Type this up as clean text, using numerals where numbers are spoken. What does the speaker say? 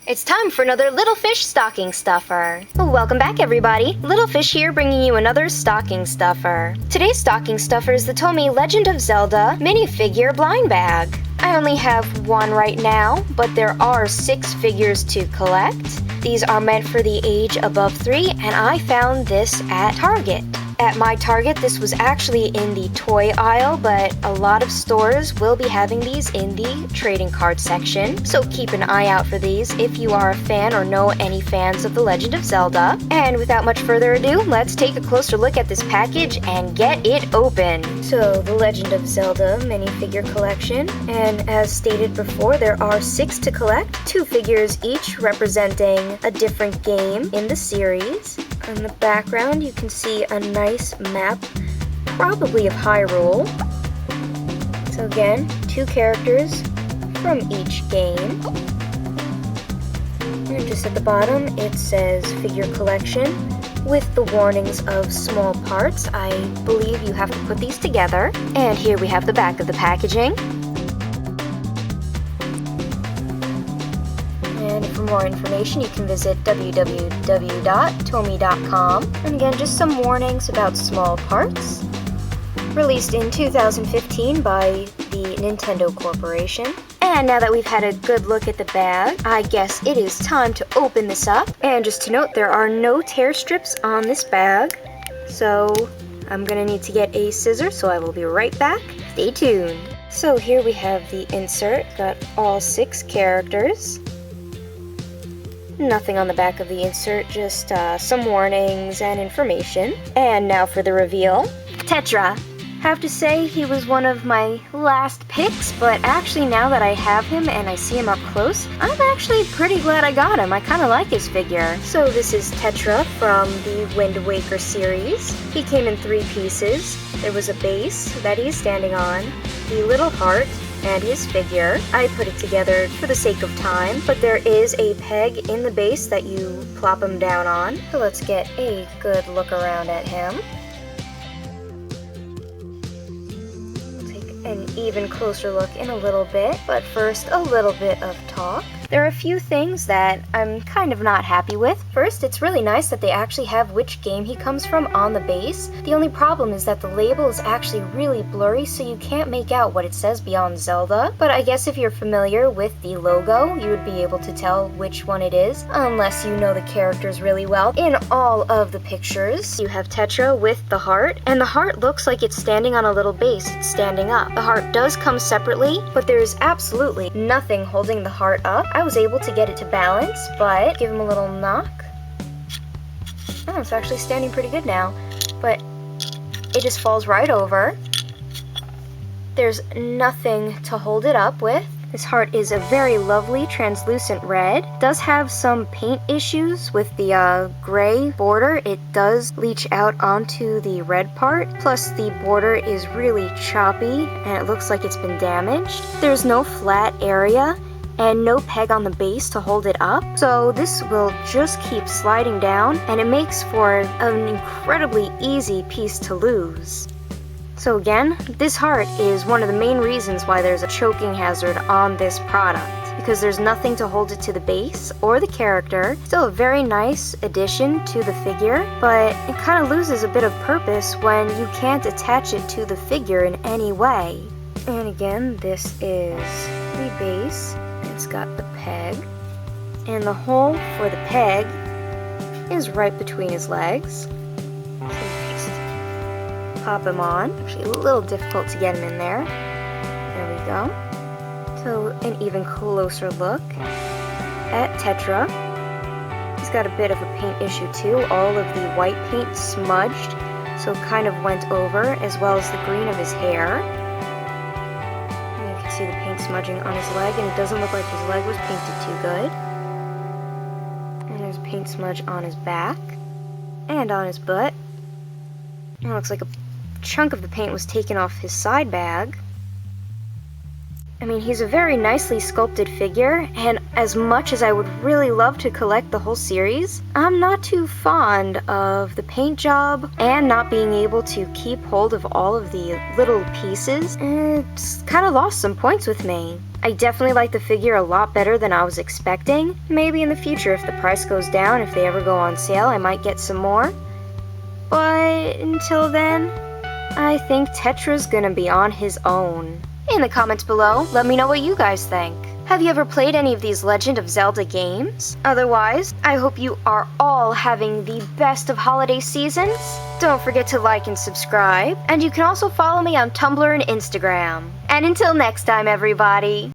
It's time for another Little Fish stocking stuffer. Welcome back, everybody. Little Fish here, bringing you another stocking stuffer. Today's stocking stuffer is the Tomy Legend of Zelda minifigure blind bag. I only have one right now, but there are 6 figures to collect. These are meant for the age above 3, and I found this at Target. At my Target, this was actually in the toy aisle, but a lot of stores will be having these in the trading card section, so keep an eye out for these if you are a fan or know any fans of The Legend of Zelda. And without much further ado, let's take a closer look at this package and get it open. So, The Legend of Zelda minifigure collection, and as stated before, there are 6 to collect, 2 figures each representing a different game in the series. In the background, you can see a nice map, probably of Hyrule. So again, 2 characters from each game. And just at the bottom, it says figure collection with the warnings of small parts. I believe you have to put these together. And here we have the back of the packaging. And for more information, you can visit www.tomy.com. And again, just some warnings about small parts. Released in 2015 by the Nintendo Corporation. And now that we've had a good look at the bag, I guess it is time to open this up. And just to note, there are no tear strips on this bag. So I'm gonna need to get a scissor, so I will be right back. Stay tuned. So here we have the insert, got all 6 characters. Nothing on the back of the insert, just some warnings and information. And now for the reveal. Tetra. Have to say he was one of my last picks, but actually now that I have him and I see him up close, I'm actually pretty glad I got him. I kind of like his figure. So this is Tetra from the Wind Waker series. He came in 3 pieces. There was a base that he's standing on, the little heart, and his figure. I put it together for the sake of time, but there is a peg in the base that you plop him down on. So let's get a good look around at him. We'll take an even closer look in a little bit, but first a little bit of talk. There are a few things that I'm kind of not happy with. First, it's really nice that they actually have which game he comes from on the base. The only problem is that the label is actually really blurry, so you can't make out what it says beyond Zelda. But I guess if you're familiar with the logo, you would be able to tell which one it is, unless you know the characters really well. In all of the pictures, you have Tetra with the heart, and the heart looks like it's standing on a little base. It's standing up. The heart does come separately, but there's absolutely nothing holding the heart up. I was able to get it to balance, but give him a little knock. Oh, it's actually standing pretty good now, but it just falls right over. There's nothing to hold it up with. This heart is a very lovely translucent red. It does have some paint issues with the gray border. It does leach out onto the red part. Plus the border is really choppy and it looks like it's been damaged. There's no flat area and no peg on the base to hold it up, so this will just keep sliding down, and it makes for an incredibly easy piece to lose. So again, this heart is one of the main reasons why there's a choking hazard on this product, because there's nothing to hold it to the base or the character. Still a very nice addition to the figure, but it kind of loses a bit of purpose when you can't attach it to the figure in any way. And again, this is the base. It's got the peg, and the hole for the peg is right between his legs. So just pop him on. Actually, a little difficult to get him in there. There we go. So an even closer look at Tetra. He's got a bit of a paint issue too. All of the white paint smudged, so it kind of went over, as well as the green of his hair. See the paint smudging on his leg, and it doesn't look like his leg was painted too good. And there's paint smudge on his back and on his butt. And it looks like a chunk of the paint was taken off his side bag. I mean, he's a very nicely sculpted figure, and as much as I would really love to collect the whole series, I'm not too fond of the paint job and not being able to keep hold of all of the little pieces. It's kind of lost some points with me. I definitely like the figure a lot better than I was expecting. Maybe in the future, if the price goes down, if they ever go on sale, I might get some more. But until then, I think Tetra's gonna be on his own. In the comments below, let me know what you guys think. Have you ever played any of these Legend of Zelda games? Otherwise, I hope you are all having the best of holiday seasons. Don't forget to like and subscribe, and you can also follow me on Tumblr and Instagram. And until next time, everybody!